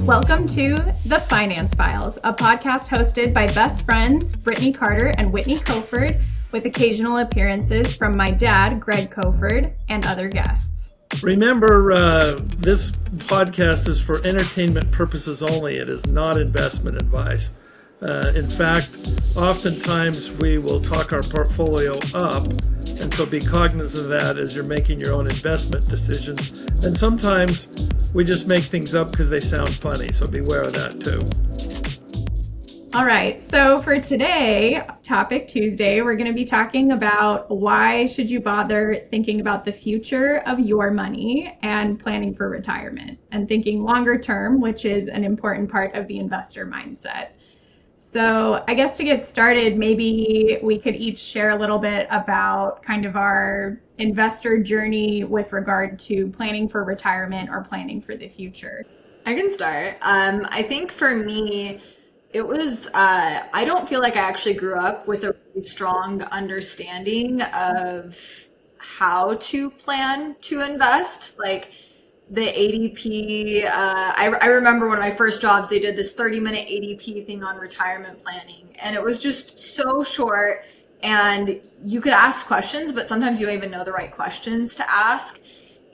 Welcome to The Finance Files, a podcast hosted by best friends Brittany Carter and Whitney Coford, with occasional appearances from my dad, Greg Coford, and other guests. Remember, this podcast is for entertainment purposes only. It is not investment advice. In fact, oftentimes we will talk our portfolio up, and so be cognizant of that as you're making your own investment decisions. And sometimes we just make things up because they sound funny, so beware of that too. All right, so for today, Topic Tuesday, we're going to be talking about why should you bother thinking about the future of your money and planning for retirement and thinking longer term, which is an important part of the investor mindset. So I guess to get started, maybe we could each share a little bit about kind of our investor journey with regard to planning for retirement or planning for the future. I can start. I think for me, it was, I don't feel like I actually grew up with a really strong understanding of how to plan to invest. Like the ADP, I remember one of my first jobs, they did this 30-minute ADP thing on retirement planning. And it was just so short. And you could ask questions, but sometimes you don't even know the right questions to ask.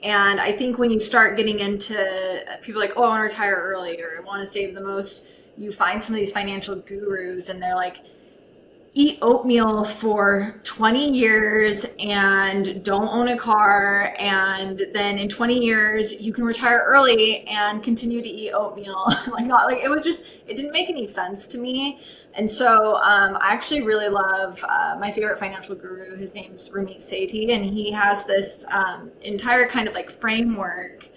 And I think when you start getting into people like, oh, I want to retire early or I want to save the most, you find some of these financial gurus and they're like, eat oatmeal for 20 years and don't own a car. And then in 20 years, you can retire early and continue to eat oatmeal. It didn't make any sense to me. And so I actually really love my favorite financial guru. His name's Ramit Sethi, and he has this entire kind of like framework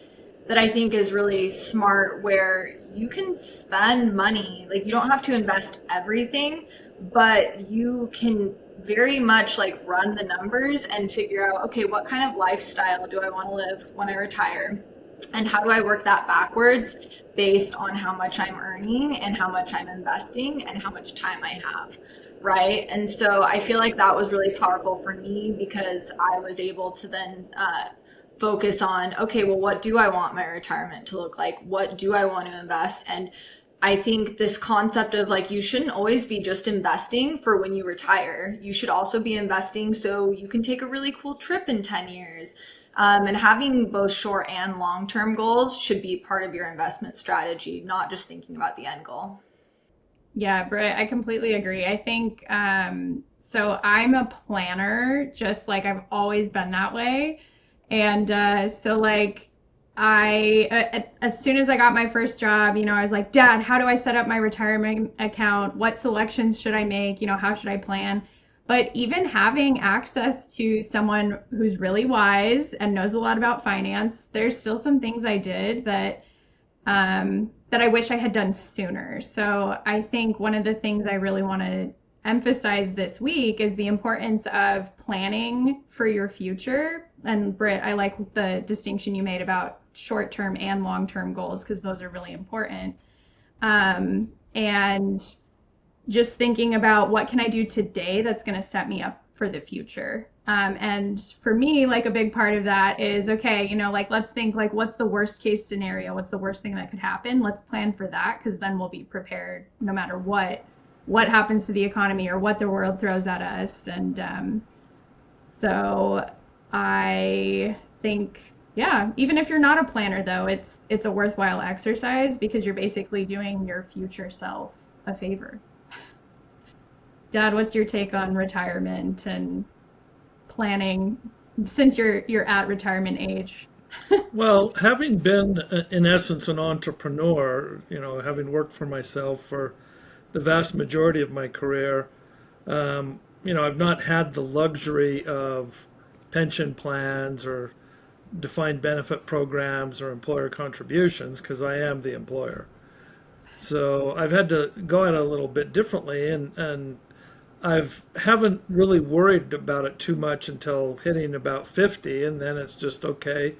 that I think is really smart, where you can spend money. Like, you don't have to invest everything, but you can very much like run the numbers and figure out, okay, what kind of lifestyle do I want to live when I retire? And how do I work that backwards based on how much I'm earning and how much I'm investing and how much time I have, right? And so I feel like that was really powerful for me, because I was able to then focus on, okay, well, what do I want my retirement to look like? What do I want to invest? And I think this concept of like, you shouldn't always be just investing for when you retire. You should also be investing so you can take a really cool trip in 10 years. And having both short and long-term goals should be part of your investment strategy, not just thinking about the end goal. Yeah, Britt, I completely agree. I think, so I'm a planner, just like I've always been that way. And so like as soon as I got my first job, I was like, Dad, how do I set up my retirement account? What selections should I make? How should I plan? But even having access to someone who's really wise and knows a lot about finance, there's still some things I did that I wish I had done sooner. So I think one of the things I really want to emphasize this week is the importance of planning for your future. And Britt, I like the distinction you made about short-term and long-term goals, because those are really important. And just thinking about what can I do today that's going to set me up for the future. And for me, like a big part of that is, okay, like let's think like, what's the worst case scenario? What's the worst thing that could happen? Let's plan for that, because then we'll be prepared no matter what happens to the economy or what the world throws at us. And so I think, yeah, even if you're not a planner though, it's a worthwhile exercise, because you're basically doing your future self a favor. Dad, what's your take on retirement and planning, since you're at retirement age? Well, having been, in essence, an entrepreneur, having worked for myself for the vast majority of my career, I've not had the luxury of pension plans or defined benefit programs or employer contributions, because I am the employer. So I've had to go at it a little bit differently, and haven't really worried about it too much until hitting about 50, and then it's just, okay,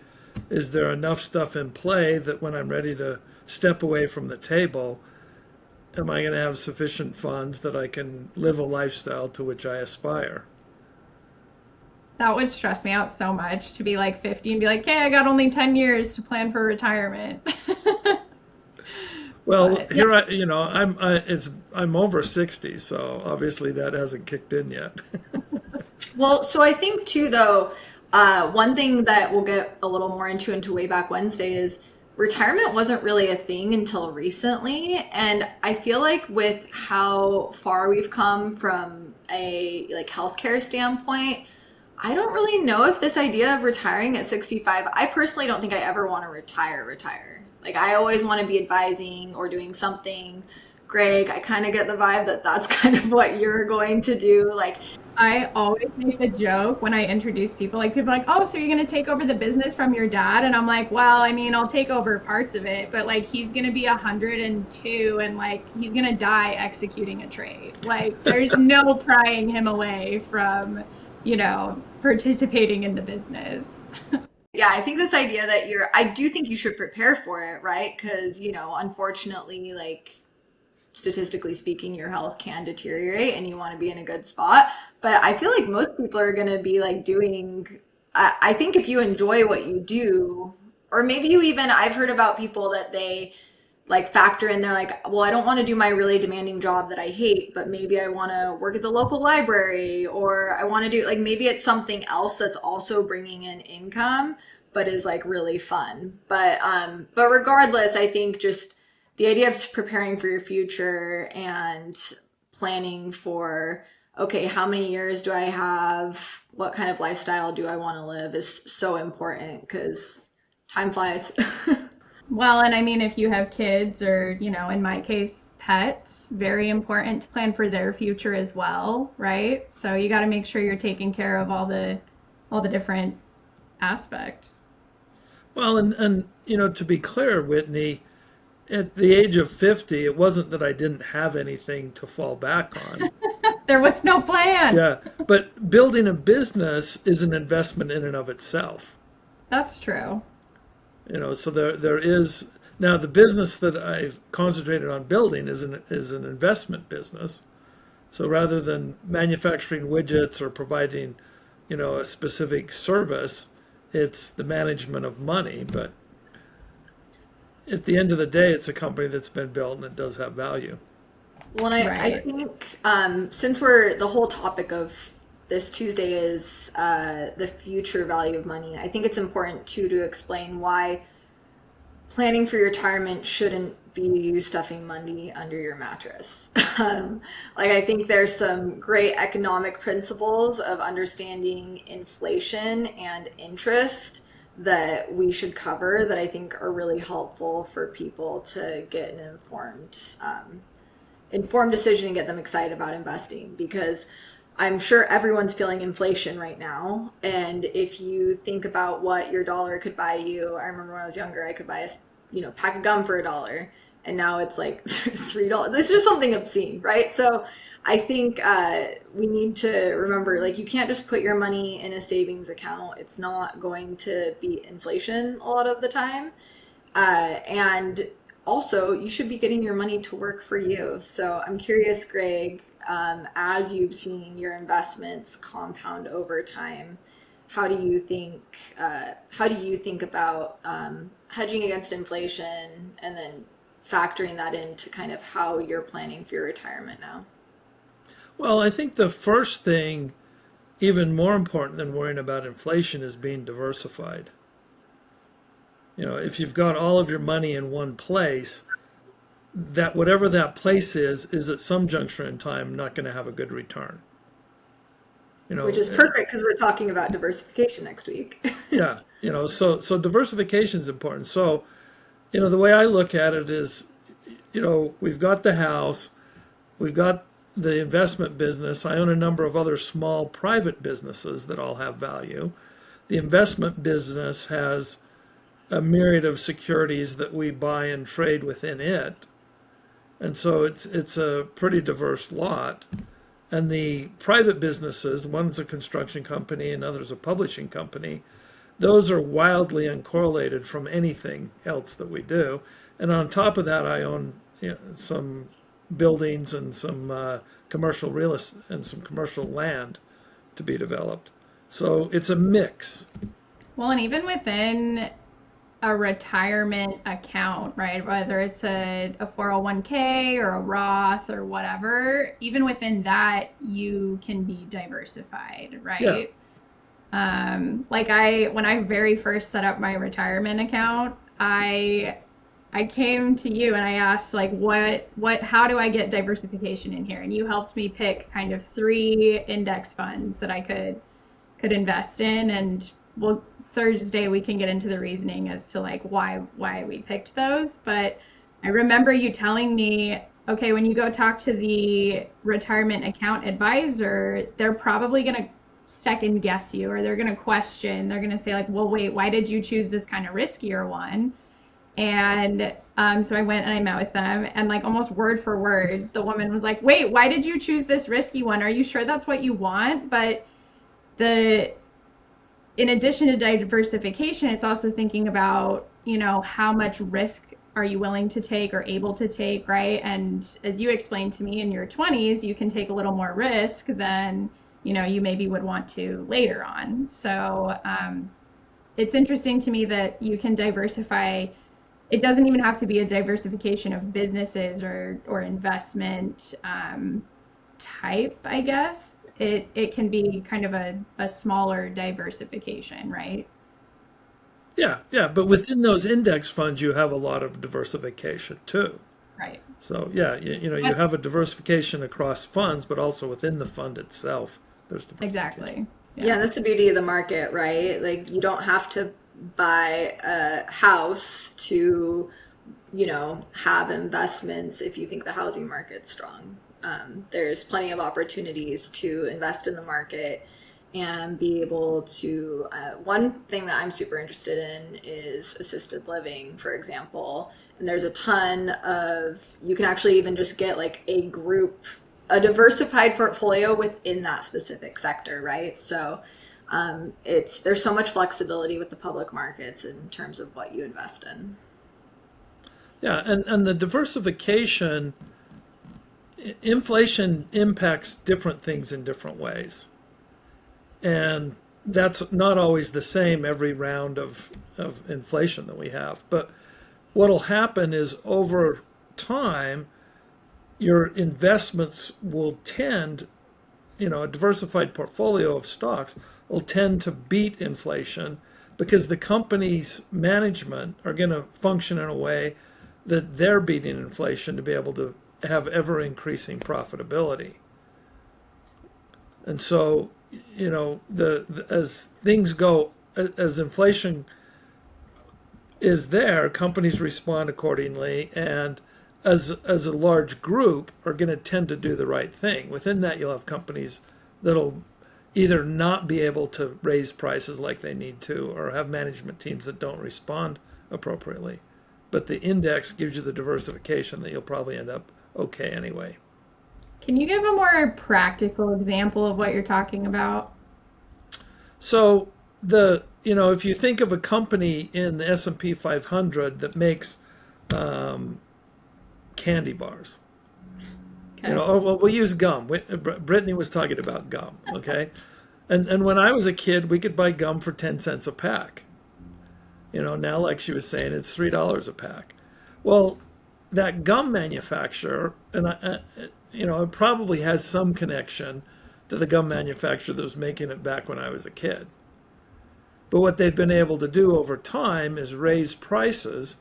is there enough stuff in play that when I'm ready to step away from the table, am I going to have sufficient funds that I can live a lifestyle to which I aspire? That would stress me out so much, to be like 50 and be like, hey, I got only 10 years to plan for retirement. Well, But here I'm over 60, so obviously that hasn't kicked in yet. Well, so I think too, though, one thing that we'll get a little more into Way Back Wednesday is retirement wasn't really a thing until recently. And I feel like with how far we've come from a like healthcare standpoint, I don't really know if this idea of retiring at 65, I personally don't think I ever want to retire. Like I always want to be advising or doing something. Greg, I kind of get the vibe that that's kind of what you're going to do. Like, I always make the joke when I introduce people, like people are like, oh, so you're gonna take over the business from your dad? And I'm like, well, I mean, I'll take over parts of it, but like he's gonna be 102 and like he's gonna die executing a trade. Like there's no prying him away from, participating in the business. yeah, I think this idea that I do think you should prepare for it, right? Because, unfortunately, like statistically speaking, your health can deteriorate and you want to be in a good spot. But I feel like most people are going to be like I think if you enjoy what you do, or maybe I've heard about people that they like factor in, they're like, well, I don't want to do my really demanding job that I hate, but maybe I want to work at the local library, or I want to do like maybe it's something else that's also bringing in income but is like really fun. But regardless, I think just the idea of preparing for your future and planning for, okay, how many years do I have, what kind of lifestyle do I want to live, is so important because time flies. Well, and I mean, if you have kids or, in my case, pets, very important to plan for their future as well, right? So you got to make sure you're taking care of all the different aspects. Well, and to be clear, Whitney, at the age of 50, it wasn't that I didn't have anything to fall back on. There was no plan. Yeah, but building a business is an investment in and of itself. That's true. So there is now the business that I've concentrated on building is an investment business. So rather than manufacturing widgets or providing, a specific service, it's the management of money. But at the end of the day, it's a company that's been built and it does have value. Well, and I Right. think since the whole topic of this Tuesday is the future value of money, I think it's important too to explain why planning for your retirement shouldn't be you stuffing money under your mattress. Like I think there's some great economic principles of understanding inflation and interest that we should cover that I think are really helpful for people to get an informed decision and get them excited about investing, because I'm sure everyone's feeling inflation right now. And if you think about what your dollar could buy you, I remember when I was younger, I could buy a pack of gum for $1, and now it's like $3. It's just something obscene, right? So I think we need to remember, like, you can't just put your money in a savings account. It's not going to beat inflation a lot of the time. And also, you should be getting your money to work for you. So I'm curious, Greg, as you've seen your investments compound over time, how do you think about hedging against inflation and then factoring that into kind of how you're planning for your retirement now? Well, I think the first thing, even more important than worrying about inflation, is being diversified. If you've got all of your money in one place, that whatever that place is at some juncture in time not going to have a good return. Which is perfect because we're talking about diversification next week. Yeah, so diversification is important. So, the way I look at it is, we've got the house, we've got the investment business. I own a number of other small private businesses that all have value. The investment business has a myriad of securities that we buy and trade within it. And so it's a pretty diverse lot. And the private businesses, one's a construction company and others a publishing company, those are wildly uncorrelated from anything else that we do. And on top of that, I own some buildings and some commercial real estate and some commercial land to be developed. So it's a mix. Well, and even within a retirement account, right? Whether it's a 401k or a Roth or whatever, even within that, you can be diversified, Yeah. right? Like when I very first set up my retirement account, I came to you and I asked like how do I get diversification in here? And you helped me pick kind of three index funds that I could invest in, and well, Thursday we can get into the reasoning as to like why we picked those. But I remember you telling me, okay, when you go talk to the retirement account advisor, they're probably going to second guess you, or they're going to question. They're going to say like, well, wait, why did you choose this kind of riskier one? And so I went and I met with them, and like almost word for word, the woman was like, wait, why did you choose this risky one? Are you sure that's what you want? But the in addition to diversification, it's also thinking about, how much risk are you willing to take or able to take, right? And as you explained to me, in your 20s, you can take a little more risk than, you maybe would want to later on. So it's interesting to me that you can diversify. It doesn't even have to be a diversification of businesses or investment type, I guess. It can be kind of a smaller diversification, right? Yeah, yeah, but within those index funds, you have a lot of diversification too. Right. So yeah, you But have a diversification across funds, but also within the fund itself, there's diversification. exactly. Yeah, Yeah. that's the beauty of the market, right? Like you don't have to buy a house to, have investments if you think the housing market's strong. There's plenty of opportunities to invest in the market and be able to. One thing that I'm super interested in is assisted living, for example. And there's a ton of, you can actually even just get like a diversified portfolio within that specific sector, right? So there's so much flexibility with the public markets in terms of what you invest in. Yeah, and the diversification, inflation impacts different things in different ways. And that's not always the same every round of inflation that we have. But what'll happen is over time, your investments will tend, a diversified portfolio of stocks will tend to beat inflation because the company's management are going to function in a way that they're beating inflation to be able to have ever increasing profitability. And so, as things go, as inflation is there, companies respond accordingly, and as a large group are going to tend to do the right thing. Within that, you'll have companies that'll either not be able to raise prices like they need to, or have management teams that don't respond appropriately. But the index gives you the diversification that you'll probably end up okay anyway. Can you give a more practical example of what you're talking about? So if you think of a company in the S&P 500 that makes candy bars, Okay. well, we'll use gum. Brittany was talking about gum, okay? And when I was a kid, we could buy gum for 10 cents a pack. Now, like she was saying, it's $3 a pack. Well, that gum manufacturer, and it probably has some connection to the gum manufacturer that was making it back when I was a kid. But what they've been able to do over time is raise prices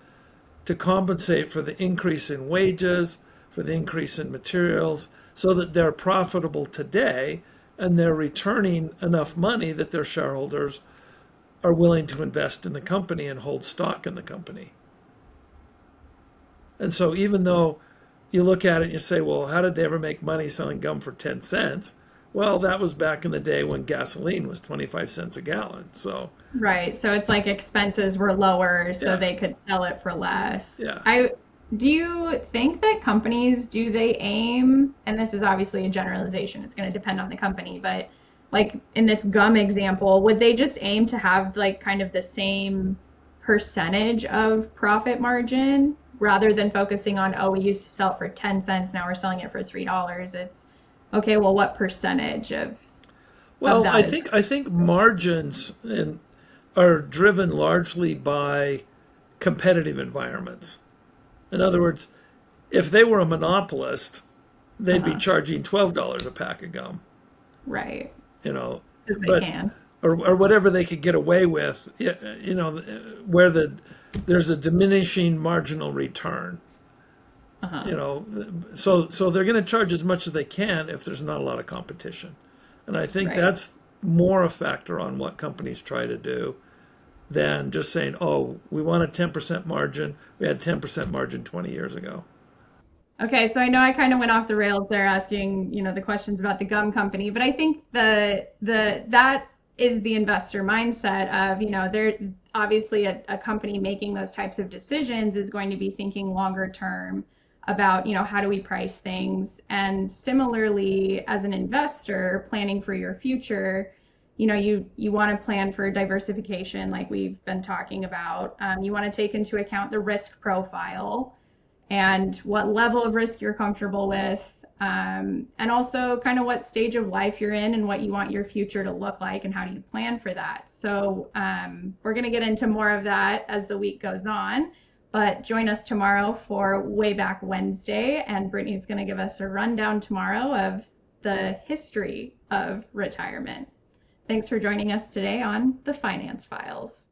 to compensate for the increase in wages, for the increase in materials, so that they're profitable today and they're returning enough money that their shareholders are willing to invest in the company and hold stock in the company. And so even though you look at it and you say, well, how did they ever make money selling gum for 10 cents? Well, that was back in the day when gasoline was 25 cents a gallon. So, Right. So it's like expenses were lower, so yeah, they could sell it for less. yeah. Do you think that companies, do they aim, and this is obviously a generalization, it's going to depend on the company, but like in this gum example, would they just aim to have like kind of the same percentage of profit margin rather than focusing on, oh, we used to sell it for 10 cents, now we're selling it for $3? It's okay, well, what percentage of Well, I that is? think I think margins are driven largely by competitive environments. In other words, if they were a monopolist, they'd be Uh-huh. charging $12 a pack of gum, Right. you know, Because they but can. or whatever they could get away with, you know, where there's a diminishing marginal return, Uh-huh. you know, so they're going to charge as much as they can if there's not a lot of competition, and I think Right. that's more a factor on what companies try to do than just saying, oh, we want a 10% margin. We had 10% margin 20 years ago. Okay, so I know I kind of went off the rails there asking, the questions about the gum company, but I think that is the investor mindset of, they're obviously a company making those types of decisions is going to be thinking longer term about, how do we price things? And similarly, as an investor planning for your future, you want to plan for diversification like we've been talking about. You want to take into account the risk profile and what level of risk you're comfortable with, and also kind of what stage of life you're in and what you want your future to look like and how do you plan for that. So we're going to get into more of that as the week goes on, but join us tomorrow for Way Back Wednesday, and Brittany's going to give us a rundown tomorrow of the history of retirement. Thanks for joining us today on the Finance Files.